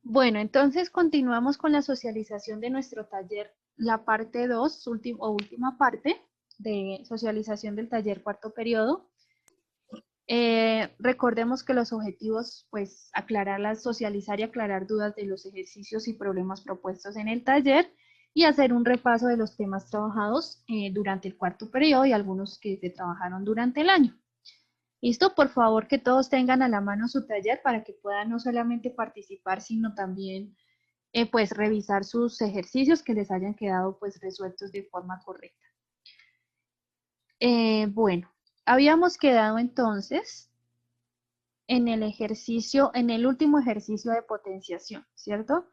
Bueno, entonces continuamos con la socialización de nuestro taller, la parte 2, última parte de socialización del taller cuarto periodo. Recordemos que los objetivos, pues, socializar y aclarar dudas de los ejercicios y problemas propuestos en el taller y hacer un repaso de los temas trabajados durante el cuarto periodo y algunos que se trabajaron durante el año. ¿Listo? Por favor, que todos tengan a la mano su taller para que puedan no solamente participar, sino también pues revisar sus ejercicios que les hayan quedado pues resueltos de forma correcta. Bueno, habíamos quedado entonces en el último ejercicio de potenciación, ¿cierto?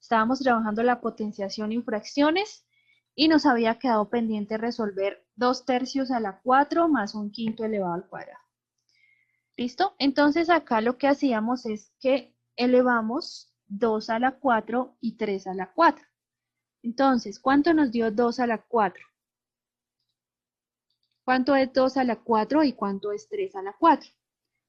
Estábamos trabajando la potenciación y fracciones y nos había quedado pendiente resolver 2/3 a la 4 más 1/5 elevado al cuadrado. ¿Listo? Entonces acá lo que hacíamos es que elevamos 2 a la 4 y 3 a la 4. Entonces, ¿cuánto nos dio 2 a la 4? ¿Cuánto es 2 a la 4 y cuánto es 3 a la 4?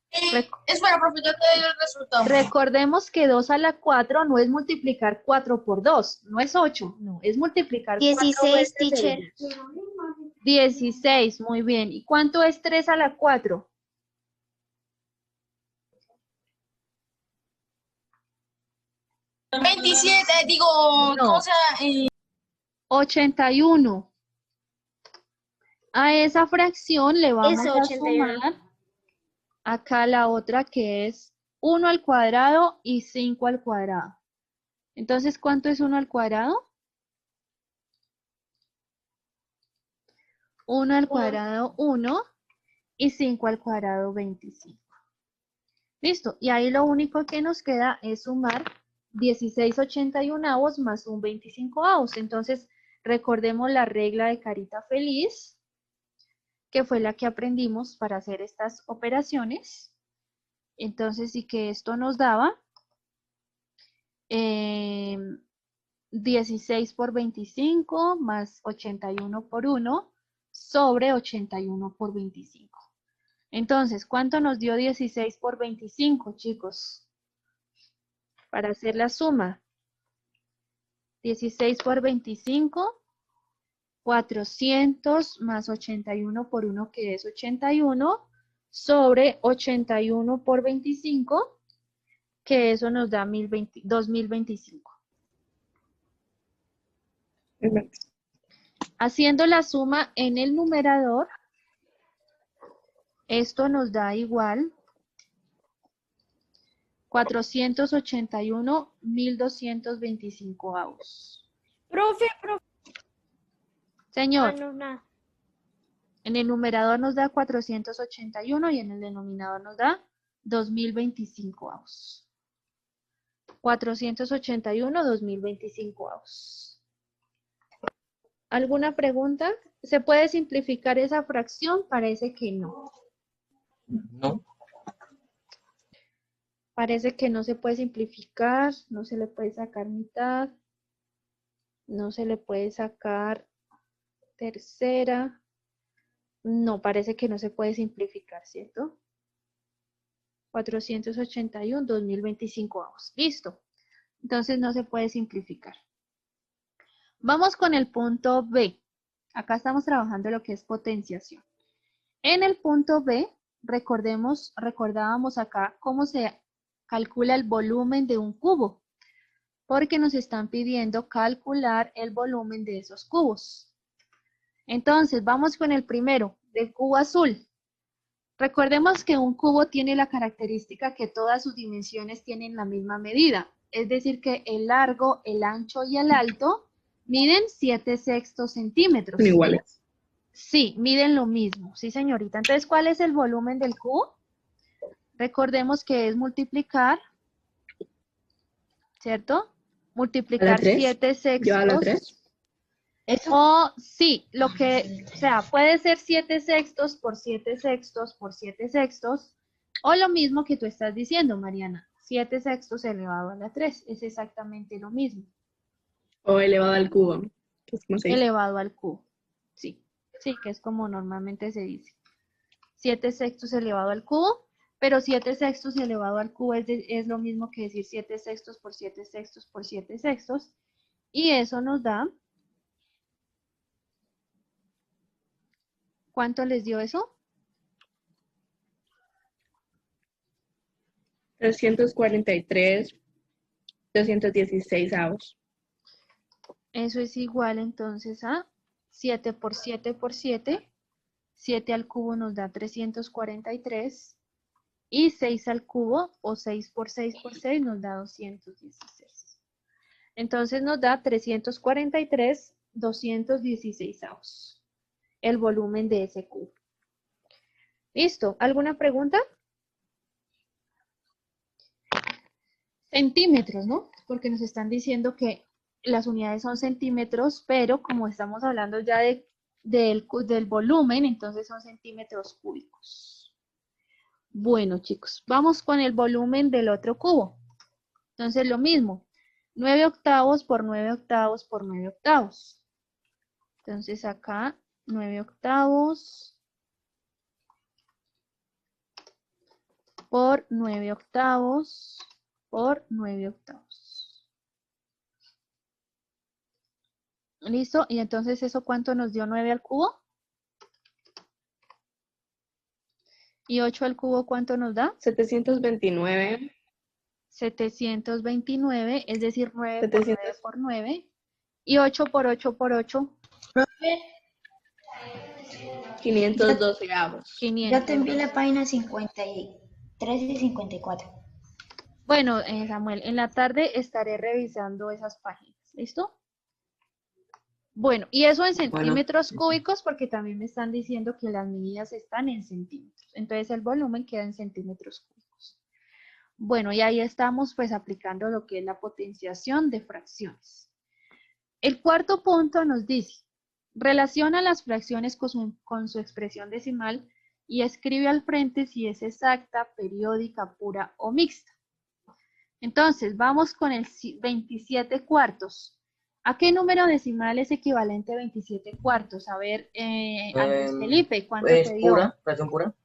Espera, profe, ya te doy el resultado. Recordemos que 2 a la 4 no es multiplicar 4 por 2, no es 8, no, es multiplicar 4 16, veces el teacher. 16, muy bien. ¿Y cuánto es 3 a la 4? 27, digo, No. o sea, 81. A esa fracción le vamos Eso, a 81. sumar acá la otra que es 1 al cuadrado y 5 al cuadrado. Entonces, ¿cuánto es 1 al cuadrado? 1 al cuadrado 1 y 5 al cuadrado 25. Listo, y ahí lo único que nos queda es sumar 16/81 más un 25. Entonces, recordemos la regla de carita feliz, que fue la que aprendimos para hacer estas operaciones. Entonces, sí que esto nos daba 16 por 25 más 81 por 1 sobre 81 por 25. Entonces, ¿cuánto nos dio 16 por 25, chicos? Para hacer la suma. 16 por 25, 400 más 81 por 1, que es 81, sobre 81 por 25, que eso nos da 2025. Haciendo la suma en el numerador, esto nos da igual 481, 1225 avos. Profe. Señor, No, nada. en el numerador nos da 481 y en el denominador nos da 2025 avos. 481, 2025 avos. ¿Alguna pregunta? ¿Se puede simplificar esa fracción? Parece que no. No. Parece que no se puede simplificar, no se le puede sacar mitad, no se le puede sacar tercera. No, parece que no se puede simplificar, ¿cierto? 481, 2025 avos. Listo. Entonces no se puede simplificar. Vamos con el punto B. Acá estamos trabajando lo que es potenciación. En el punto B, recordábamos acá cómo se calcula el volumen de un cubo, porque nos están pidiendo calcular el volumen de esos cubos. Entonces, vamos con el primero, del cubo azul. Recordemos que un cubo tiene la característica que todas sus dimensiones tienen la misma medida, es decir que el largo, el ancho y el alto miden 7/6 centímetros. Son iguales. Sí, miden lo mismo, sí señorita. Entonces, ¿cuál es el volumen del cubo? Recordemos que es multiplicar, ¿cierto? Multiplicar 7/6. ¿Yo a la 3? O sí, o sea, puede ser 7/6 por 7/6 por 7/6, o lo mismo que tú estás diciendo, Mariana, 7/6 elevado a la 3, es exactamente lo mismo. O elevado al cubo. ¿Cómo se dice? Elevado al cubo, sí, que es como normalmente se dice. 7/6 elevado al cubo. pero 7 sextos elevado al cubo es lo mismo que decir 7 sextos por 7 sextos por 7 sextos, y eso nos da, ¿cuánto les dio eso? 343, 216 avos. Eso es igual entonces a 7 por 7 por 7, 7 al cubo nos da 343, y 6 al cubo, o 6 por 6 por 6, nos da 216. Entonces nos da 343, 216 avos, el volumen de ese cubo. ¿Listo? ¿Alguna pregunta? Centímetros, ¿no? Porque nos están diciendo que las unidades son centímetros, pero como estamos hablando ya del volumen, entonces son centímetros cúbicos. Bueno, chicos, vamos con el volumen del otro cubo. Entonces lo mismo, 9 octavos por 9 octavos por 9 octavos. Entonces acá 9 octavos por 9 octavos por 9 octavos. ¿Listo? Y entonces eso, ¿cuánto nos dio 9 al cubo? ¿Y 8 al cubo cuánto nos da? 729. 729, es decir, 9 por 9 700. por 9. Y 8 por 8 por 8. 512 avos. 500. Ya te envié la página 53 y 54. Bueno, Samuel, en la tarde estaré revisando esas páginas. ¿Listo? Bueno, y eso en centímetros cúbicos, porque también me están diciendo que las medidas están en centímetros. Entonces el volumen queda en centímetros cúbicos. Bueno, y ahí estamos pues aplicando lo que es la potenciación de fracciones. El cuarto punto nos dice, relaciona las fracciones con su expresión decimal y escribe al frente si es exacta, periódica, pura o mixta. Entonces, vamos con el 27 cuartos. ¿A qué número decimal es equivalente 27 cuartos? A ver, Andrés Felipe, ¿cuánto te dio? Pura, fracción pura.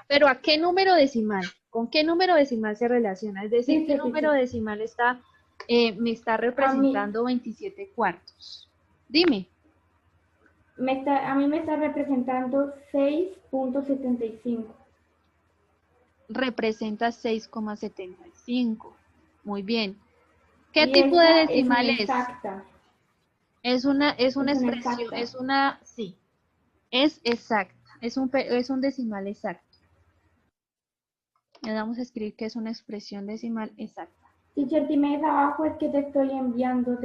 Pero ¿a qué número decimal? ¿Con qué número decimal se relaciona? Es decir, ¿qué número decimal me está representando 27 cuartos? Dime. A mí me está representando 6.75. Representa 6,75. Muy bien. ¿Qué tipo de decimal es? Exacta. Es una expresión, exacta. sí, es exacta, es un decimal exacto. Le vamos a escribir que es una expresión decimal exacta. Teacher, dime abajo, es que te estoy enviando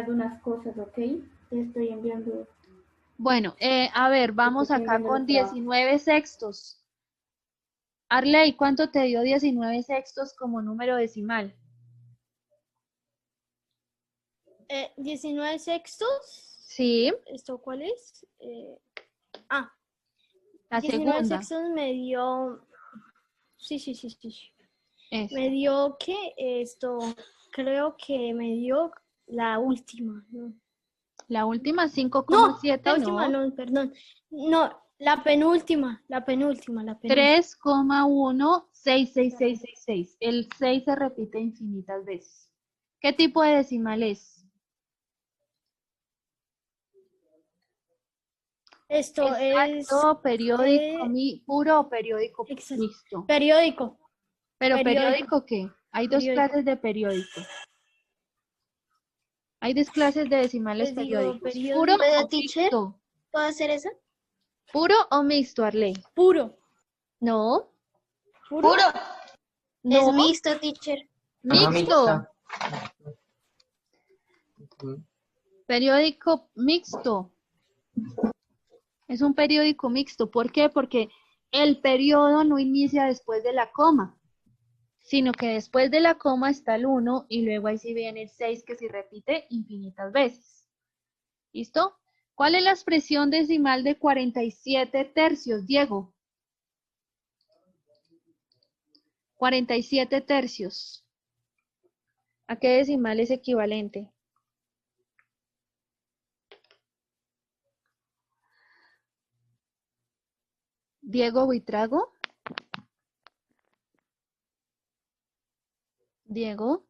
unas cosas, ¿ok? Te estoy enviando. Bueno, a ver, vamos acá con 19 sextos. Arley, ¿cuánto te dio 19 sextos como número decimal? 19 sextos. Sí. ¿Esto cuál es? La 19 segunda. sextos me dio. Sí. Eso. Me dio creo que me dio la última, ¿no? La última 5,7, No, la última no, perdón. No, la penúltima. 3,166666. El 6 se repite infinitas veces. ¿Qué tipo de decimal es? Esto Exacto, periódico, puro o periódico mixto. Periódico. ¿Pero periódico qué? Hay dos clases de periódico. Hay dos clases de decimales periódicos. ¿Puro o mixto? ¿Puedo hacer eso? ¿Puro o mixto, Arley? Puro. No. ¿Puro? No. Es mixto, teacher. Mixto. Periódico mixto. Es un periódico mixto. ¿Por qué? Porque el periodo no inicia después de la coma, sino que después de la coma está el 1 y luego ahí sí viene el 6 que se repite infinitas veces. ¿Listo? ¿Cuál es la expresión decimal de 47 tercios, Diego? 47 tercios. ¿A qué decimal es equivalente? Diego Buitrago. Diego.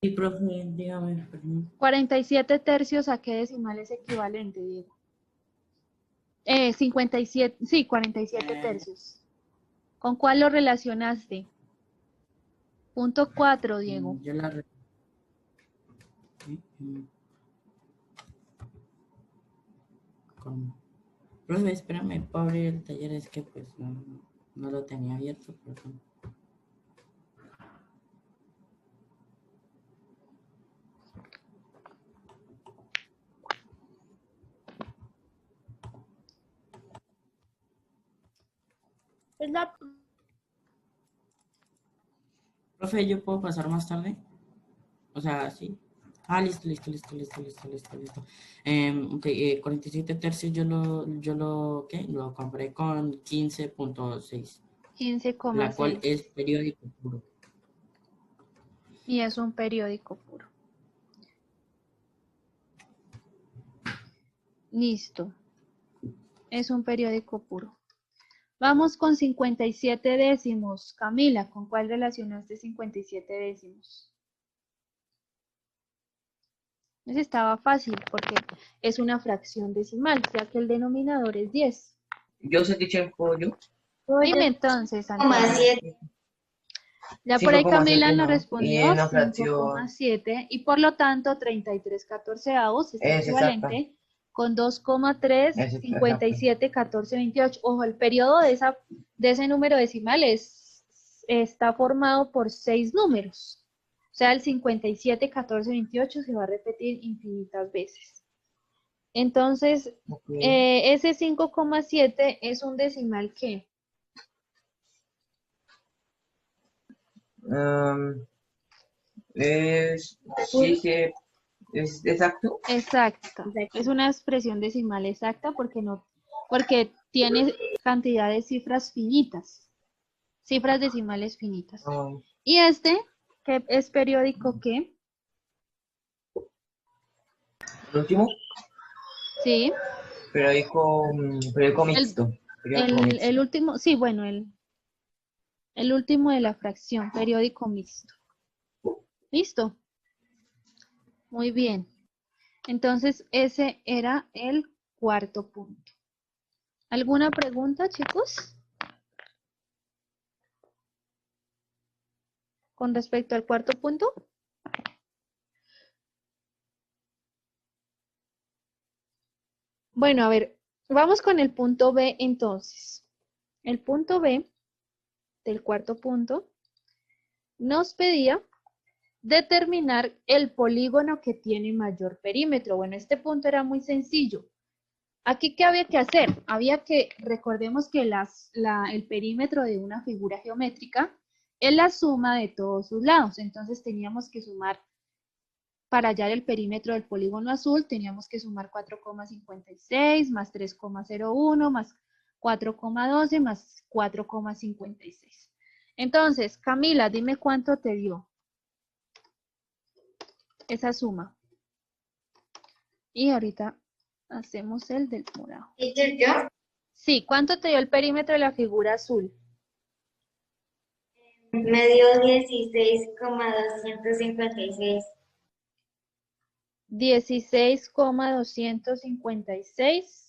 Sí, profe, dígame, perdón. 47 tercios, ¿a qué decimal es equivalente, Diego? 57, sí, 47 tercios. ¿Con cuál lo relacionaste? Punto 4, Diego. Yo la... ¿Cómo? Profe, espérame, para abrir el taller, es que pues no lo tenía abierto, perdón. Es la Profe, ¿yo puedo pasar más tarde? O sea, sí. Ah, listo. Ok, 47 tercios ¿qué? Lo compré con 15.6, la cual 15,6. es periódico puro. Y es un periódico puro. Listo. Es un periódico puro. Vamos con 57 décimos. Camila, ¿con cuál relacionaste 57 décimos? Ese estaba fácil porque es una fracción decimal, ya que el denominador es 10. Yo sé que el pollo. Dime entonces, Coma Antonio. 7. Ya por ahí 5,7, Camila nos ¿no? Y respondió en la fracción 5,7 y por lo tanto 33 catorceavos es es exacta. equivalente con 2,3, Es exacta. 57, 14, 28. Ojo, el periodo de ese número decimal está formado por 6 números. O sea, el 57, 14, 28 se va a repetir infinitas veces. Entonces, Ok. ese 5,7 es un decimal que Sí, sí, es exacto. exacta. Es una expresión decimal exacta porque tiene cantidad de cifras finitas, cifras decimales finitas. Um, Y este, que es periódico, ¿qué? el último, Sí. periódico mixto. Periódico mixto. El último, sí, bueno, el último de la fracción, periódico mixto. ¿Listo? Muy bien. Entonces, ese era el cuarto punto. ¿Alguna pregunta, chicos? Con respecto al cuarto punto. Bueno, a ver, vamos con el punto B entonces. El punto B del cuarto punto nos pedía determinar el polígono que tiene mayor perímetro. Bueno, este punto era muy sencillo. Aquí, ¿qué había que hacer? Recordemos que el perímetro de una figura geométrica es la suma de todos sus lados. Entonces teníamos que sumar, para hallar el perímetro del polígono azul, teníamos que sumar 4,56 más 3,01 más 4,12 más 4,56. Entonces, Camila, dime cuánto te dio esa suma. Y ahorita hacemos el del morado. ¿Teacher, yo? Sí, ¿cuánto te dio el perímetro de la figura azul? Me dio 16,256. 16,256.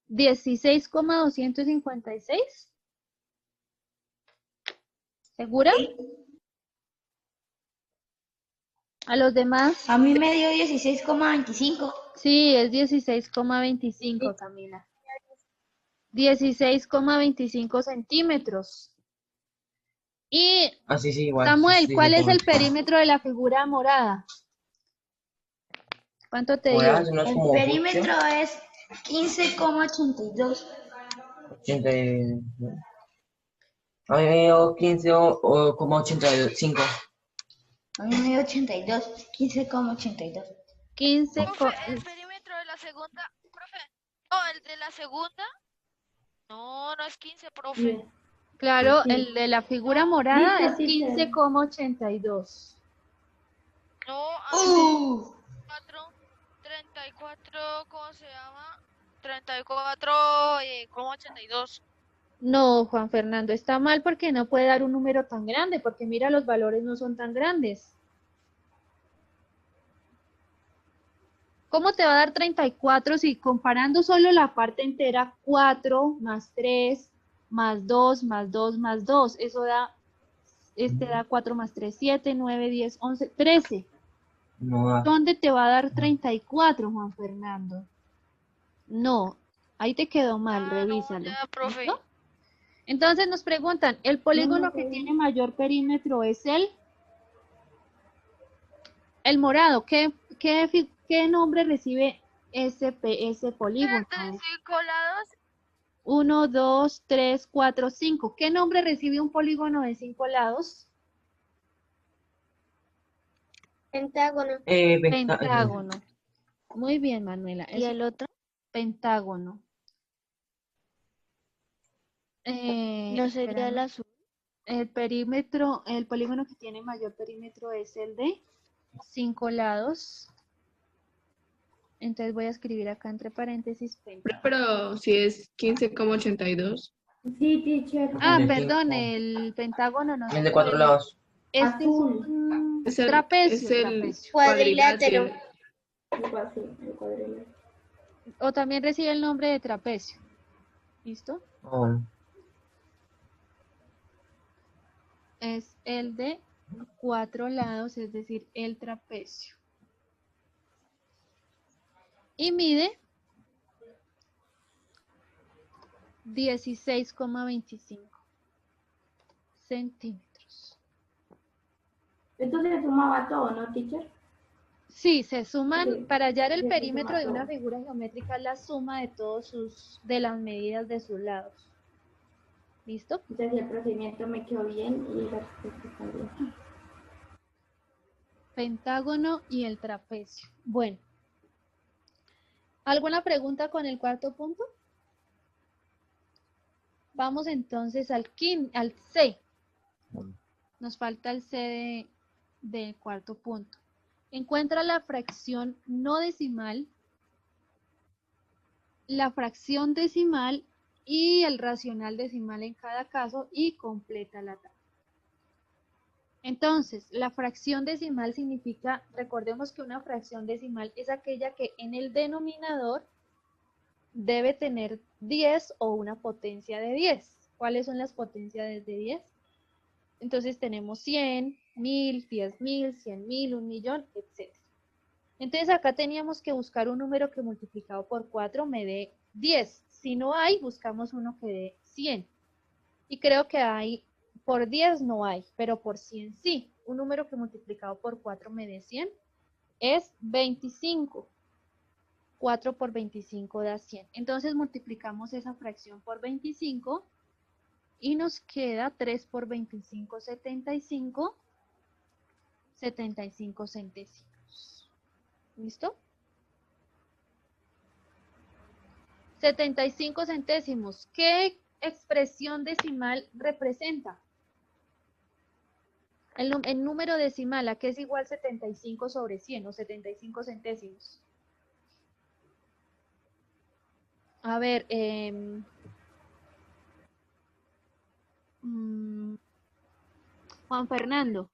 16,256. ¿Segura? ¿A los demás? A mí me dio 16,25. Sí, es 16,25, Camila. 16,25 centímetros. Y Sí, sí, igual. Samuel, Sí, ¿cuál es el 120. perímetro de la figura morada? ¿Cuánto te dio? Ahora, no es El como perímetro es 15,82. 80 a mí me dio 15 o como 85. A mí me dio 82. 15,82. 15. Profe, el perímetro de la segunda, profe, no, el de la segunda, no, no es 15, profe. Claro, Sí. el de la figura morada Listo, es teacher. 15,82. No, a mí 34, ¿cómo se llama? 34,82. No, Juan Fernando, está mal porque no puede dar un número tan grande, porque mira, los valores no son tan grandes. ¿Cómo te va a dar 34 si comparando solo la parte entera, 4 más 3 más 2 más 2 más 2? Eso da, da 4 más 3, 7, 9, 10, 11, 13. No da. ¿Dónde te va a dar 34, Juan Fernando? No, ahí te quedó mal, No, revísalo. ya, profe. ¿Listo? Entonces nos preguntan, ¿el polígono que tiene mayor perímetro es el morado? ¿Qué nombre recibe ese polígono? ¿El de 5 lados? 1, 2, 3, 4, 5. ¿Qué nombre recibe un polígono de 5 lados? Pentágono. Pentágono. Muy bien, Manuela. ¿Y el otro? Pentágono. ¿No sería el espérame. azul? El polígono que tiene mayor perímetro es el de 5 lados. Entonces voy a escribir acá entre paréntesis pentágono. Pero si es 15,82. Sí, teacher. Ah, El de perdón, 5. el pentágono no El se de 4 puede. lados. Este es Azul. un Es el, trapecio, es el trapecio. Cuadrilátero. Algo así, el cuadrilátero. O también recibe el nombre de trapecio. ¿Listo? Oh. Es el de 4 lados, es decir, el trapecio. Y mide 16,25 centímetros. Entonces sumaba todo, ¿no, teacher? Sí, se suman, Sí, para hallar el sí, se perímetro suma de una todo. figura geométrica, la suma de las medidas de sus lados. ¿Listo? Entonces el procedimiento me quedó bien y las respuestas también. Pentágono y el trapecio. Bueno. ¿Alguna pregunta con el cuarto punto? Vamos entonces al C. Nos falta el C del cuarto punto. Encuentra la fracción no decimal, la fracción decimal y el racional decimal en cada caso y completa la tabla. Entonces, la fracción decimal significa, recordemos que una fracción decimal es aquella que en el denominador debe tener 10 o una potencia de 10. ¿Cuáles son las potencias de 10? Entonces tenemos 100, 1000, 10.000, 100.000, 1.000.000, etc. Entonces acá teníamos que buscar un número que multiplicado por 4 me dé 10. Si no hay, buscamos uno que dé 100. Y creo que hay, por 10 no hay, pero por 100 sí. Un número que multiplicado por 4 me dé 100 es 25. 4 por 25 da 100. Entonces multiplicamos esa fracción por 25 y nos queda 3 por 25, 75 centésimos. ¿Listo? 75 centésimos. ¿Qué expresión decimal representa? El número decimal, ¿a qué es igual 75 sobre 100 o 75 centésimos? A ver, Juan Fernando,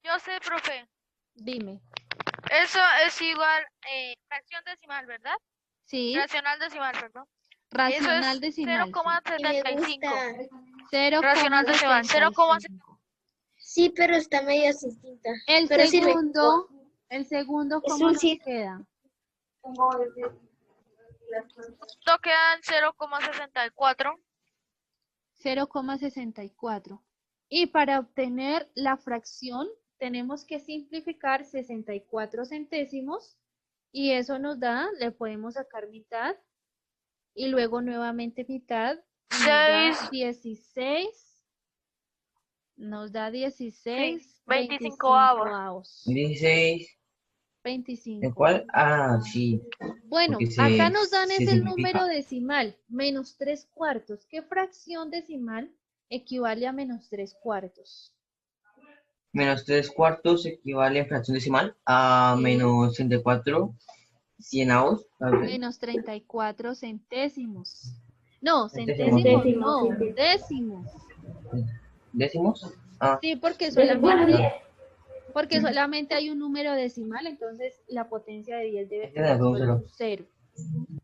Yo sé, profe. dime. Eso es igual, fracción decimal, ¿verdad? Sí, Racional decimal, perdón. racional Eso es decimal. 0,75. 0,75. Racional decimal, 0,75. Sí, pero está medio distinta. El Pero sí segundo, ¿cómo nos sí. queda? Esto quedan 0,64. 0,64. Y para obtener la fracción, tenemos que simplificar 64 centésimos y eso nos da, le podemos sacar mitad y luego nuevamente mitad. Nos da 16. Nos da 16. Sí, 25avos. 16. 25. ¿El cuál? Ah, sí. Bueno, Porque acá nos dan se es el simplifica. número decimal, menos 3/4. ¿Qué fracción decimal equivale a menos 3/4? Menos 3/4 equivale en fracción decimal a Sí. menos 34 cienavos. ¿Sabes? Menos 34 centésimos. No, Centésimos. centésimos, no, Centésimos, sí. décimos. ¿Décimos? Ah, Sí, porque Bueno, solamente hay un número decimal, entonces la potencia de 10 debe Tiene tener un solo cero. un cero.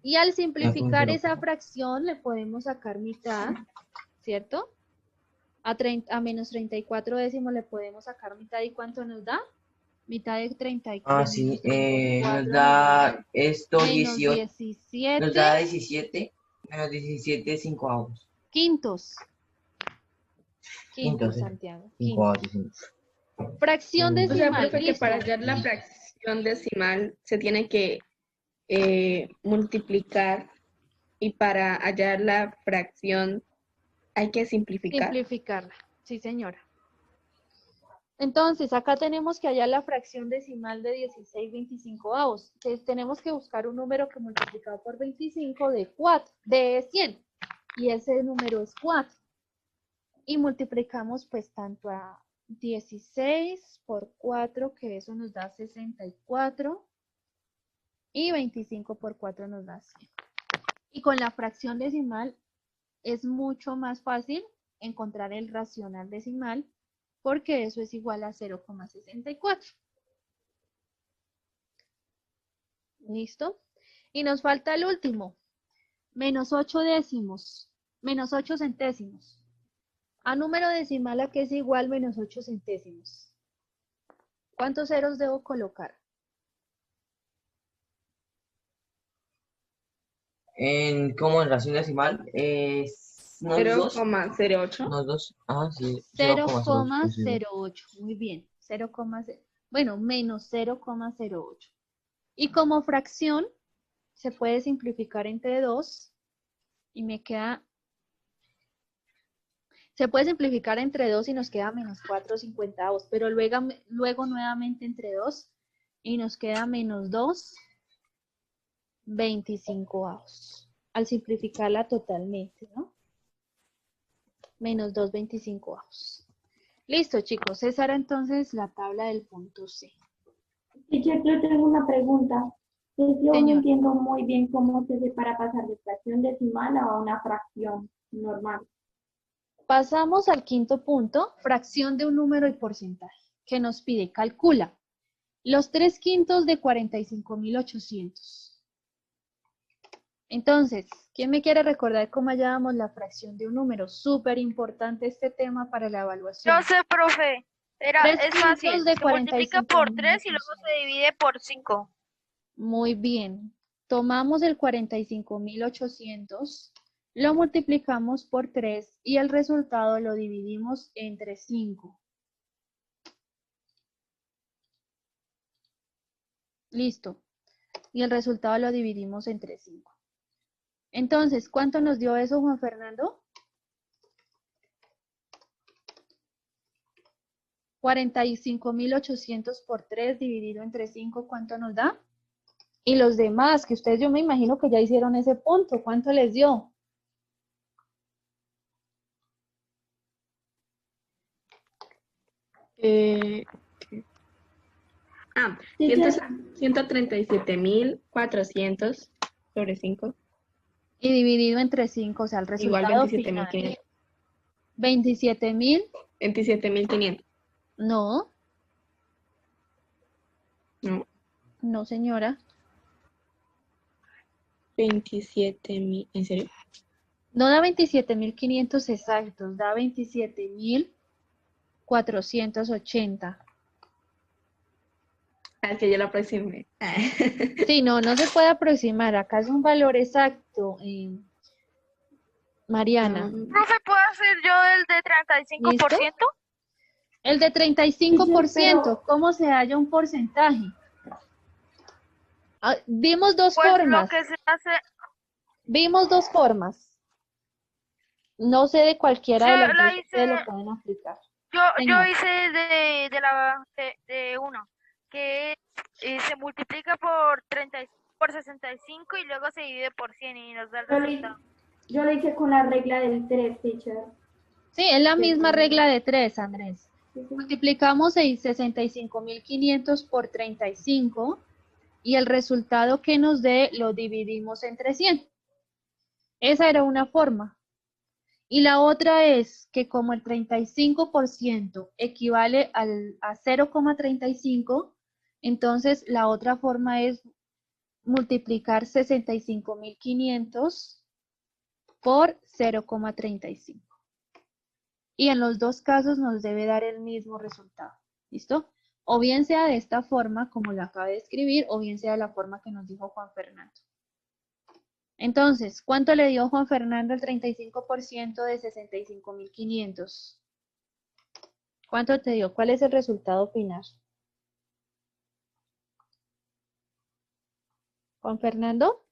Y al simplificar cero. esa fracción le podemos sacar mitad, ¿cierto? A menos 34 décimos le podemos sacar mitad, ¿y cuánto nos da? Mitad de 34. Ah, sí, nos nos da esto menos 18, nos da 17 menos 17 5 avos. quintos. Quintos, Quintos, Santiago. 5 avos. Fracción O sea, O sea, decimal, profe, que listo. para hallar la fracción decimal se tiene que multiplicar y para hallar la fracción hay que simplificar. Simplificarla, sí señora. Entonces, acá tenemos que hallar la fracción decimal de 16/25. Entonces, tenemos que buscar un número que multiplicado por 25 de 100. Y ese número es 4. Y multiplicamos pues tanto a 16 por 4, que eso nos da 64. Y 25 por 4 nos da 100. Y con la fracción decimal es mucho más fácil encontrar el racional decimal, porque eso es igual a 0,64. ¿Listo? Y nos falta el último, menos 8 décimos, menos 8 centésimos. A número decimal a que es igual menos 8 centésimos. ¿Cuántos ceros debo colocar? ¿Cómo en ración decimal? ¿No es 2? 0,08. ¿No es 2? Ah, sí. 0,08. Muy bien. 0,0. Bueno, menos 0,08. Y como fracción, se puede simplificar entre 2 y me queda... Se puede simplificar entre 2 y nos queda menos 4/50, pero luego nuevamente entre 2 y nos queda menos 2/25. Al simplificarla totalmente, ¿no? Menos 2/25. Listo, chicos. Esa era entonces la tabla del punto C. Teacher, yo tengo una pregunta. Yo no Señor. entiendo muy bien cómo se hace para pasar de fracción decimal a una fracción normal. Pasamos al quinto punto, fracción de un número y porcentaje, que nos pide, calcula los 3/5 de 45.800. Entonces, ¿quién me quiere recordar cómo hallábamos la fracción de un número? Súper importante este tema para la evaluación. No sé, profe. Es 3/5 fácil. de Se multiplica por 3 y luego 45.800. se divide por 5. Muy bien. Tomamos el 45.800, lo multiplicamos por 3 y el resultado lo dividimos entre 5. Listo. Y el resultado lo dividimos entre 5. Entonces, ¿cuánto nos dio eso, Juan Fernando? 45.800 por 3 dividido entre 5, ¿cuánto nos da? Y los demás, que ustedes yo me imagino que ya hicieron ese punto, ¿cuánto les dio? Teacher, 137.400 sobre 5. Y dividido entre 5, o sea, el Igual resultado 27.500. 27.000, 27.500. no, No, no señora. 27.000. ¿En serio? No da 27.500 exactos, da 27.480. Ah, que yo lo aproximé. Sí, no se puede aproximar. Acá es un valor exacto, Mariana. Profe, ¿puedo hacer yo el de 35%? El de 35%, pero- ¿cómo se halla un porcentaje? Vimos dos Pues formas. lo que se hace... Vimos dos formas. No sé de cualquiera Sí, de las la dos que ustedes hice- lo pueden aplicar. Yo Señor. hice de uno, que se multiplica por 65 y luego se divide por 100 y nos da el resultado. Yo lo hice con la regla del 3, teacher. Sí, es la misma regla de 3, Andrés. Sí, sí. Multiplicamos 65.500 por 35 y el resultado que nos dé lo dividimos entre 100. Esa era una forma. Y la otra es que como el 35% equivale a 0,35, entonces la otra forma es multiplicar 65.500 por 0,35. Y en los dos casos nos debe dar el mismo resultado. ¿Listo? O bien sea de esta forma, como lo acabo de escribir, o bien sea de la forma que nos dijo Juan Fernando. Entonces, ¿cuánto le dio Juan Fernando el 35% de 65.500? ¿Cuánto te dio? ¿Cuál es el resultado final? Juan Fernando,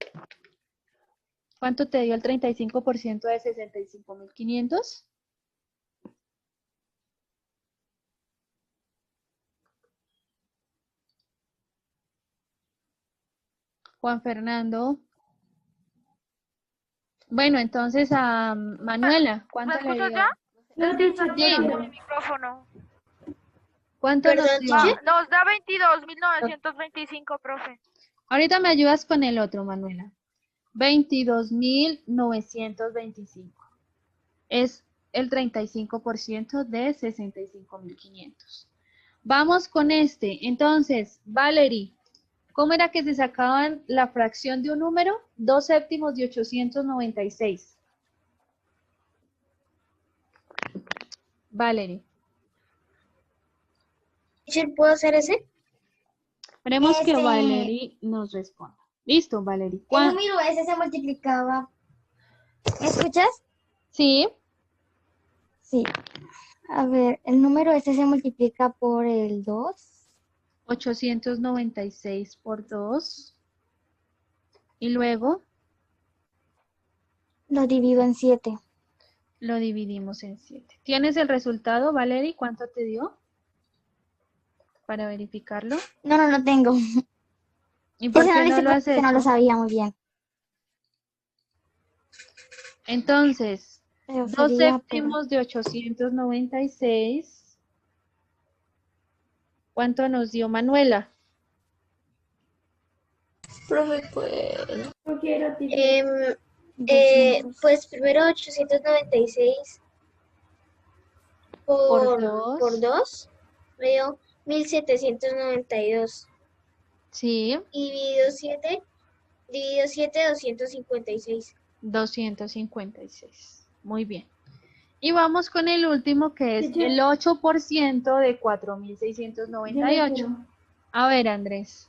¿cuánto te dio el 35% de 65.500? Juan Fernando. Bueno, entonces a Manuela, ¿cuánto ¿Me le dio? escuchas ya? Lo Es que dicho, está Sí. sonando mi micrófono. ¿Cuánto nos dio? Nos da 22.925, profe. Ahorita me ayudas con el otro, Manuela. 22.925. Es el 35% de 65.500. Vamos con este. Entonces, Valerie, ¿cómo era que se sacaban la fracción de un número? 2/7 de 896. Valerie. ¿Puedo hacer ese? Esperemos que Valerie nos responda. Listo, Valerie. El número ese se multiplicaba. ¿Me escuchas? Sí. Sí. A ver, el número ese se multiplica por el 2. 896 por 2. Y luego Lo divido en 7. lo dividimos en 7. ¿Tienes el resultado, Valerie? ¿Cuánto te dio? Para verificarlo. No tengo. ¿Y por Ese qué no lo no hice lo has porque no lo hecho? sabía muy bien. Entonces, Pero 2/7 de 896. ¿Cuánto nos dio Manuela? Profe, pues. No quiero, teacher. Pues primero 896 Por por 2. 2 me dio 1792. Sí, Y dividido 7, 256. 256. Muy bien. Y vamos con el último, que es Teacher. el 8% de Yo lo 4.698. quiero. A ver, Andrés.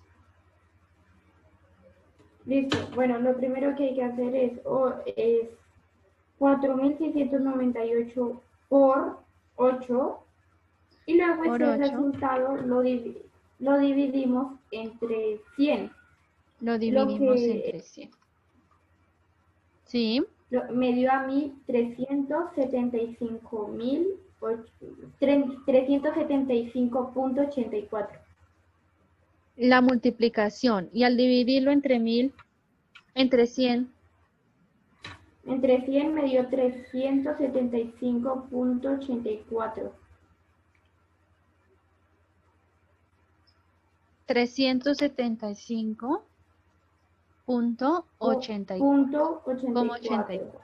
Listo. Bueno, lo primero que hay que hacer es 4.698 por 8 y luego Por ese 8. resultado lo dividimos entre 100. Lo Lo dividimos que entre 100. Sí. me dio a mí 375.84. La multiplicación. Y al dividirlo entre 1.000, entre 100, Entre 100 me dio 375.84. 375.84.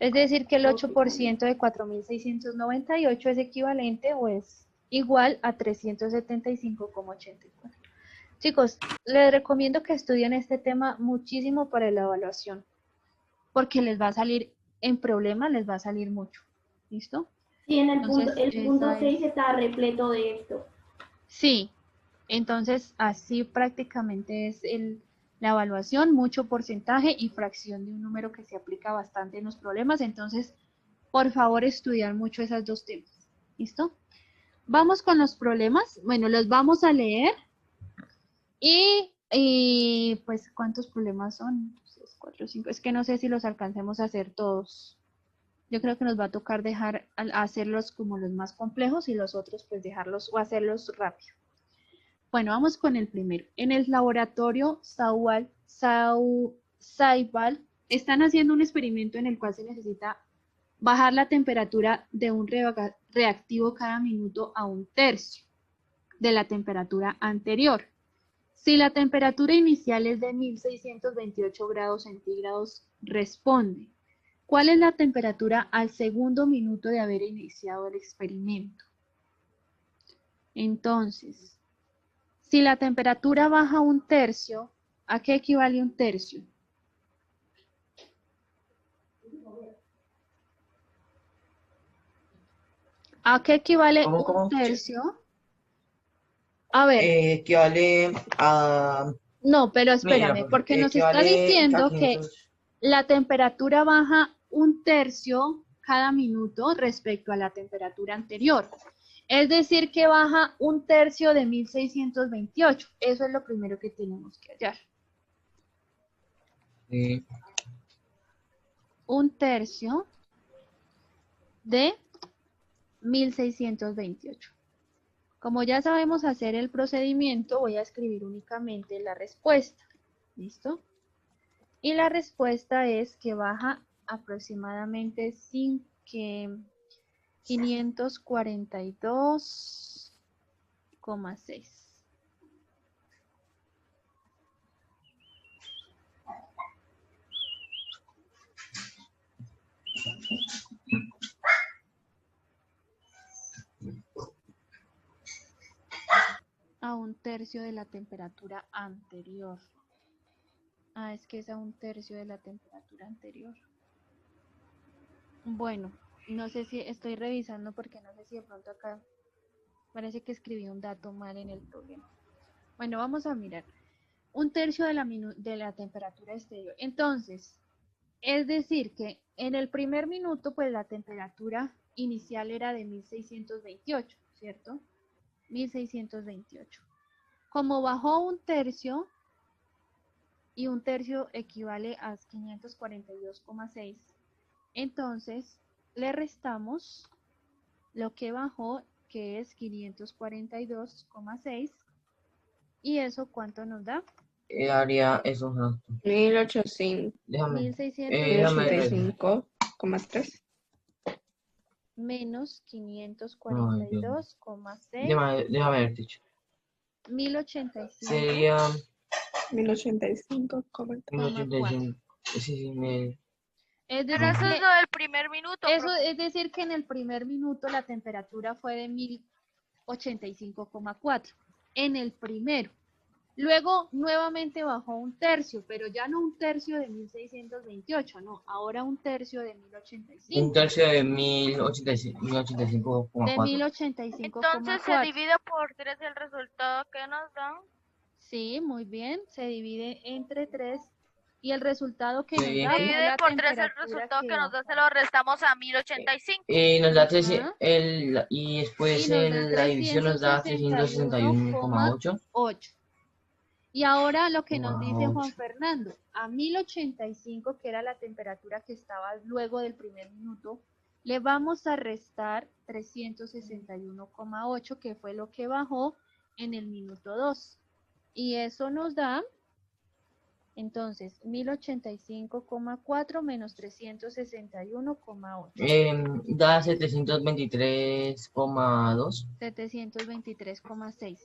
Es decir, que el 8% de 4.698 es equivalente o es igual a 375,84. Chicos, les recomiendo que estudien este tema muchísimo para la evaluación, porque les va a salir en problemas, les va a salir mucho. ¿Listo? Sí, en el punto, Entonces, el punto esa 6 es. está repleto de esto. Sí, entonces así prácticamente es la evaluación, mucho porcentaje y fracción de un número que se aplica bastante en los problemas. Entonces, por favor, estudiar mucho esas dos temas. ¿Listo? Vamos con los problemas. Bueno, los vamos a leer. Y pues, ¿cuántos problemas son? 6, 4, 5. Es que no sé si los alcancemos a hacer todos. Yo creo que nos va a tocar dejar hacerlos como los más complejos y los otros pues dejarlos o hacerlos rápido. Bueno, vamos con el primero. En el laboratorio Saibal están haciendo un experimento en el cual se necesita bajar la temperatura de un reactivo cada minuto a 1/3 de la temperatura anterior. Si la temperatura inicial es de 1628 grados centígrados responde. ¿Cuál es la temperatura al segundo minuto de haber iniciado el experimento? Entonces, si la temperatura baja un tercio, ¿a qué equivale un tercio? ¿A qué equivale ¿Cómo? un tercio? A ver, Equivale a... no, pero Mira, espérame, profe, porque nos está equivale a diciendo que 500. la temperatura baja un tercio cada minuto respecto a la temperatura anterior. Es decir, que baja un tercio de 1628. Eso es lo primero que tenemos que hallar. Sí. Un tercio de 1628. Como ya sabemos hacer el procedimiento, voy a escribir únicamente la respuesta. ¿Listo? Y la respuesta es que baja aproximadamente 542,6. A un tercio de la temperatura anterior. Ah, es que es a un tercio de la temperatura anterior. Bueno, no sé si estoy revisando porque no sé si de pronto acá parece que escribí un dato mal en el problema. Bueno, vamos a mirar. Un tercio de la temperatura exterior. Entonces, es decir que en el primer minuto, pues la temperatura inicial era de 1628, ¿cierto? 1628. Como bajó un tercio, y un tercio equivale a 542,6, entonces le restamos lo que bajó, que es 542,6, y eso ¿cuánto nos da? Haría eso. 1800. Déjame 1628 85,3. menos Ay, Dios. 542,6, Déjame ver, teacher. 1085,4. Sería 1085,3. 1085. Sí, Es Pero decir, eso es que, lo del primer minuto, eso profe. es decir que en el primer minuto la temperatura fue de 1085,4. En el primero. Luego nuevamente bajó un tercio, pero ya no un tercio de 1628, no, ahora un tercio de un 1085. tercio de 1085,4. De Entonces se 1085,4. divide por 3 el resultado que nos da. Sí, muy bien, se divide entre 3 y el resultado que nos Sí. da Se fue divide la por 3 el temperatura resultado que nos da, se bajó. lo restamos a 1085. Y nos da Ajá. y después Y nos da la división nos da 361,8. 361,8. Y ahora lo que nos dice 8. Juan Fernando, a 1085, que era la temperatura que estaba luego del primer minuto, le vamos a restar 361,8, que fue lo que bajó en el minuto 2. Y eso nos da, entonces, 1085,4 menos 361,8. Da 723,2. 723,6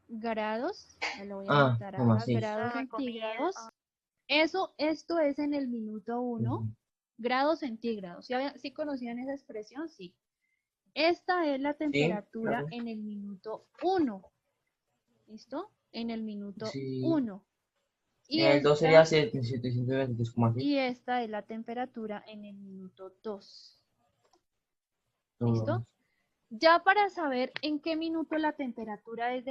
grados. Me lo voy a Ah, anotar coma acá, 6. grados Ay, comida. centígrados. Esto es en el minuto 1, grados centígrados. ¿Sí conocían esa expresión? Sí. Esta es la temperatura claro. en el minuto 1. ¿Listo? En el minuto Sí. 1. Y El 2 esta, sería 723,6. y esta es la temperatura en el minuto 2. ¿Listo? Todos. Ya para saber en qué minuto la temperatura es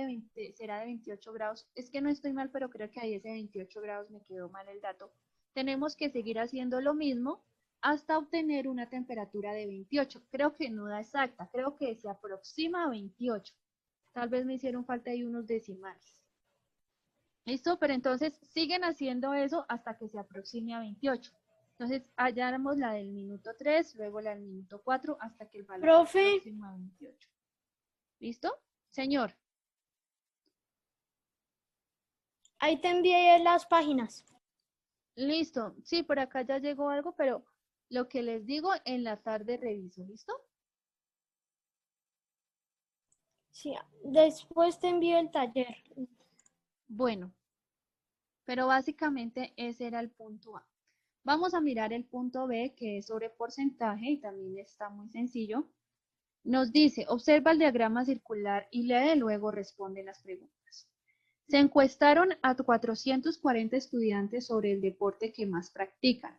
será de 28 grados, es que no estoy mal, pero creo que ahí es de 28 grados, me quedó mal el dato. Tenemos que seguir haciendo lo mismo hasta obtener una temperatura de 28. Creo que no da exacta, creo que se aproxima a 28. Tal vez me hicieron falta ahí unos decimales. ¿Listo? Pero entonces siguen haciendo eso hasta que se aproxime a 28. Entonces, hallamos la del minuto 3, luego la del minuto 4, hasta que el valor Profe. se aproxima a 28. ¿Listo? Señor. Ahí te envié las páginas. Listo. Sí, por acá ya llegó algo, pero lo que les digo, en la tarde reviso. ¿Listo? Sí, después te envío el taller. Bueno. Pero básicamente ese era el punto A. Vamos a mirar el punto B, que es sobre porcentaje, y también está muy sencillo. Nos dice, observa el diagrama circular y lee, luego responde las preguntas. Se encuestaron a 440 estudiantes sobre el deporte que más practican.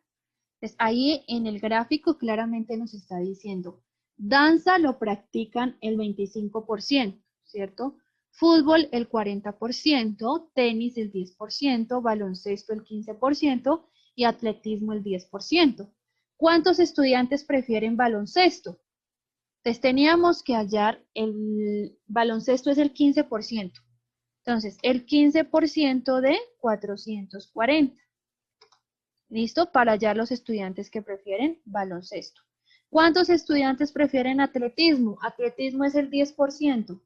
Entonces, ahí en el gráfico claramente nos está diciendo, danza lo practican el 25%, ¿cierto? Fútbol el 40%, tenis el 10%, baloncesto el 15% y atletismo el 10%. ¿Cuántos estudiantes prefieren baloncesto? Entonces teníamos que hallar el baloncesto es el 15%. Entonces, el 15% de 440. ¿Listo? Para hallar los estudiantes que prefieren baloncesto. ¿Cuántos estudiantes prefieren atletismo? Atletismo es el 10%.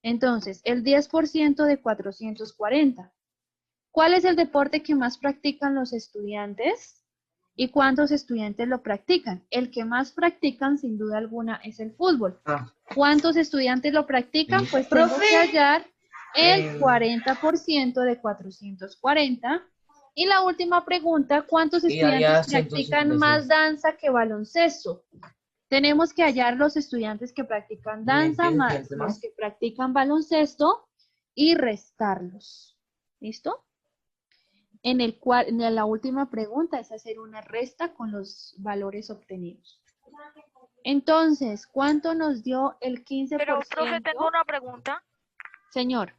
Entonces, el 10% de 440. ¿Cuál es el deporte que más practican los estudiantes? ¿Y cuántos estudiantes lo practican? El que más practican, sin duda alguna, es el fútbol. ¿Cuántos estudiantes lo practican? Pues tengo que hallar el 40% de 440. Y la última pregunta, ¿cuántos estudiantes practican más danza que baloncesto? Tenemos que hallar los estudiantes que practican danza más los que practican baloncesto y restarlos. ¿Listo? En la última pregunta es hacer una resta con los valores obtenidos. Entonces, ¿cuánto nos dio el 15%? Pero, profe, tengo una pregunta. Señor.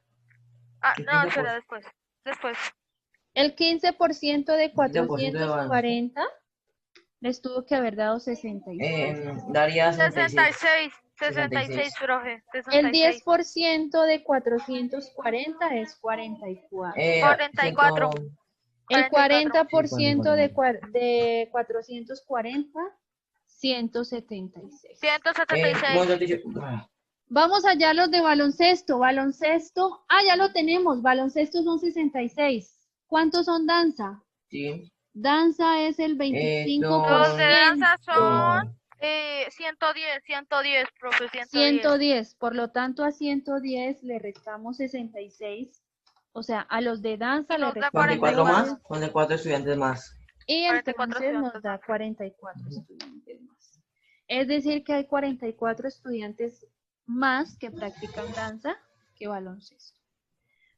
Ah, no, espera, después. El 15% de 440 les tuvo que haber dado 66. Daría 66, profe. 66. El 10% de 440 es 44. 44. El 40% de 440, 176. 176. Vamos allá los de baloncesto. Baloncesto, ya lo tenemos. Baloncesto son 66. ¿Cuántos son danza? Sí. Danza es el 25%. Los de danza son 110, profe, 110. Por lo tanto, a 110 le restamos 66. O sea, a los de danza le restamos 44 más, son de 4 estudiantes más. Y entonces nos da 44 estudiantes más. Es decir, que hay 44 estudiantes más que practican danza que baloncesto.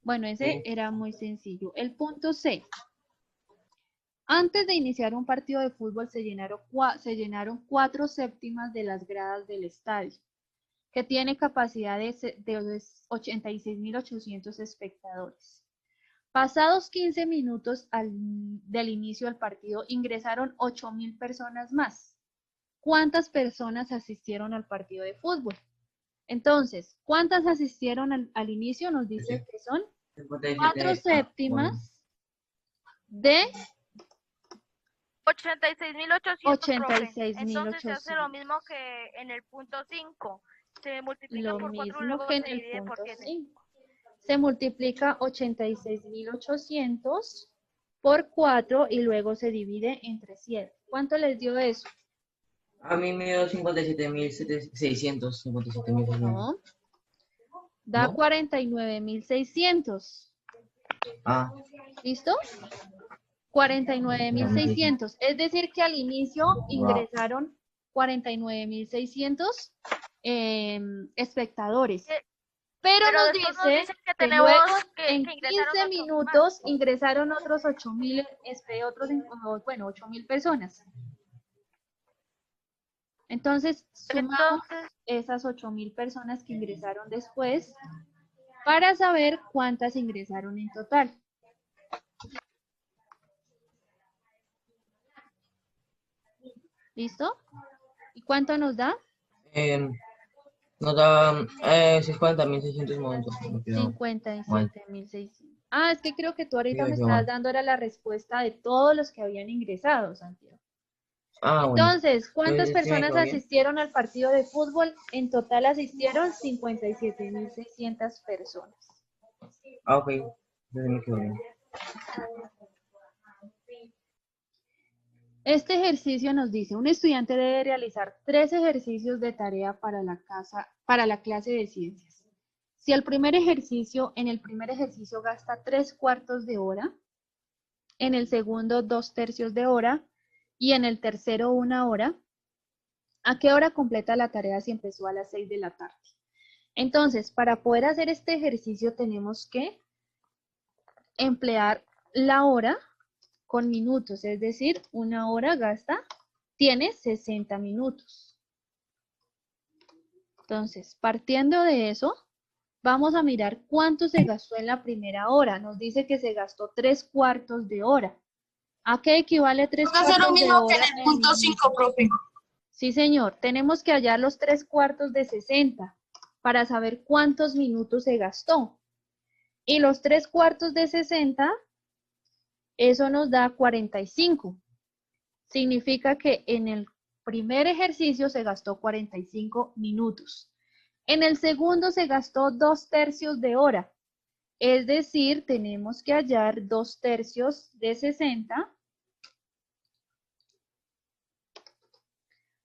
Bueno, ese era muy sencillo. El punto C. Antes de iniciar un partido de fútbol se llenaron 4 séptimas de las gradas del estadio, que tiene capacidad de 86.800 espectadores. Pasados 15 minutos del inicio del partido, ingresaron 8.000 personas más. ¿Cuántas personas asistieron al partido de fútbol? Entonces, ¿cuántas asistieron al inicio? Nos dice que son 4 séptimas de 86.800. Entonces se hace lo mismo que en el punto 5. Se multiplica por 4 y luego se divide por 7. Se multiplica 86.800 por 4 y luego se divide entre 7. ¿Cuánto les dio eso? A mí me dio 57.600. No. Da 49.600. ¿Listo? 49.600. Es decir que al inicio ingresaron 49.600 espectadores. Pero nos dice que luego en 15 minutos ingresaron otros 8.000 personas. Entonces, sumamos esas 8.000 personas que ingresaron después para saber cuántas ingresaron en total. ¿Listo? ¿Y cuánto nos da? Nos da 50.600 57.600. Es que creo que tú ahorita me estabas dando la respuesta de todos los que habían ingresado, Santiago. Entonces, ¿cuántas personas asistieron al partido de fútbol? En total asistieron 57.600 personas. Ok. Me quedó bien. Este ejercicio nos dice, un estudiante debe realizar 3 ejercicios de tarea para la clase de ciencias. Si en el primer ejercicio gasta 3/4 de hora, en el segundo 2/3 de hora y en el tercero 1 hora. ¿A qué hora completa la tarea si empezó a las 6 de la tarde? Entonces, para poder hacer este ejercicio tenemos que emplear la hora con minutos, es decir, 1 hora tiene 60 minutos. Entonces, partiendo de eso, vamos a mirar cuánto se gastó en la primera hora. Nos dice que se gastó 3/4 de hora. ¿A qué equivale 3/4 de hora? En el punto 5, profe. Sí, señor. Tenemos que hallar los 3/4 de 60 para saber cuántos minutos se gastó. Y los 3/4 de 60, eso nos da 45. Significa que en el primer ejercicio se gastó 45 minutos. En el segundo se gastó 2/3 de hora. Es decir, tenemos que hallar 2/3 de 60.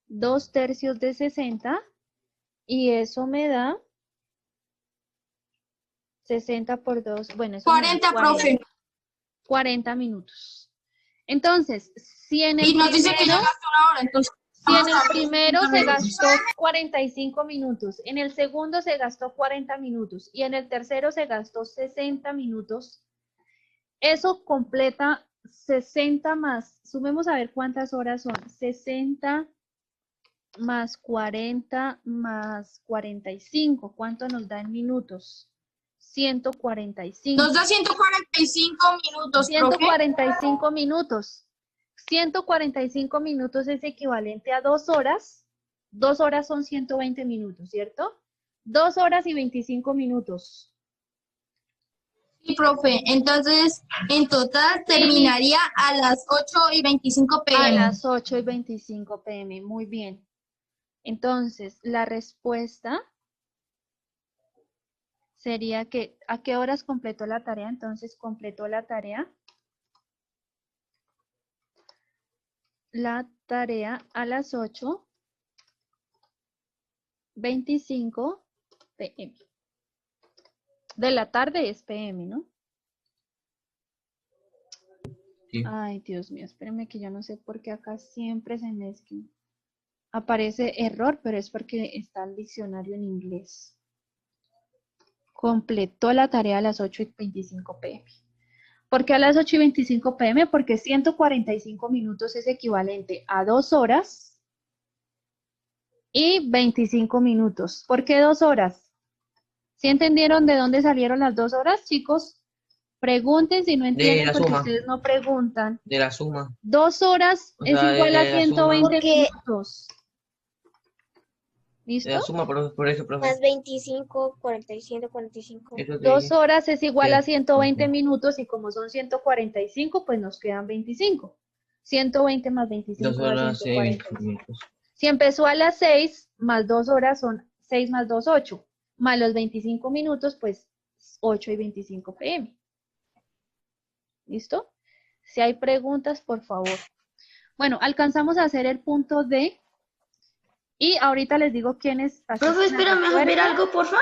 2/3 de 60. Y eso me da 60 por 2. Bueno, eso 40, profe. 40 minutos. Entonces, si en el Y nos primero, dice que ya gastó 1 hora, entonces. si en el primero se gastó 45 minutos, en el segundo se gastó 40 minutos y en el tercero se gastó 60 minutos, eso completa 60 más, sumemos a ver cuántas horas son, 60 más 40 más 45, ¿cuánto nos da en minutos? 145. Nos da 145 minutos, profe. 145 minutos. 145 minutos es equivalente a 2 horas. 2 horas son 120 minutos, ¿cierto? 2 horas y 25 minutos. Sí, profe. Entonces, en total terminaría a las 8:25 p.m. A las 8:25 p.m. Muy bien. Entonces, la respuesta sería que, ¿a qué horas completó la tarea? Entonces, completó la tarea a las 8:25 p.m. De la tarde es p.m., ¿no? Sí. Ay, Dios mío, espérenme que yo no sé por qué acá siempre se mezcla. Aparece error, pero es porque está el diccionario en inglés. Completó la tarea a las 8:25 p.m. ¿Por qué a las 8:25 p.m.? Porque 145 minutos es equivalente a 2 horas y 25 minutos. ¿Por qué 2 horas? ¿Sí entendieron de dónde salieron las 2 horas, chicos? Pregunten si no entienden la porque suma. ustedes no preguntan. De la suma. 2 horas O es sea, igual a de la 120 suma. minutos. De la ¿Listo? suma, por eso, profe. Más 25, 45, 45. Eso te 2 dije. horas es igual a Sí. 120 Ujú. minutos y como son 145, pues nos quedan 25. 120 más 25 2 da horas y 145. 20 minutos. Si empezó a las 6, más 2 horas son 6 más 2, 8. Más los 25 minutos, pues 8:25 p.m. ¿Listo? Si hay preguntas, por favor. Bueno, alcanzamos a hacer el punto D. Y ahorita les digo quiénes asisten Profe, espera, a ¿me vas a ver refuerzo algo, porfa?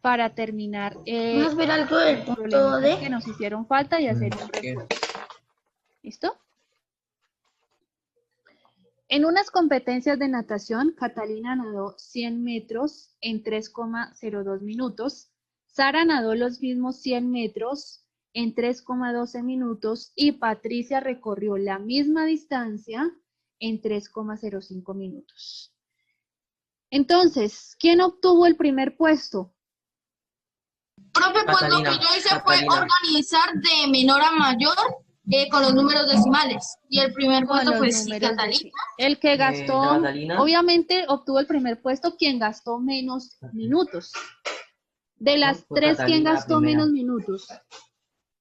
para terminar ¿Me vas a ver algo del los punto problemitas que D? nos hicieron falta y hacer un ¿Qué? refuerzo. ¿Listo? En unas competencias de natación, Catalina nadó 100 metros en 3,02 minutos, Sara nadó los mismos 100 metros en 3,12 minutos y Patricia recorrió la misma distancia en 3,05 minutos. Entonces, ¿quién obtuvo el primer puesto? Profe, pues lo Catalina, que yo hice Catalina. fue organizar de menor a mayor con los números decimales. Y el primer Con puesto los fue sí, números Catalina. decimales. El que gastó, Catalina. obviamente obtuvo el primer puesto quien gastó menos minutos. De las Fue 3, ¿quién Catalina la gastó primera. menos minutos?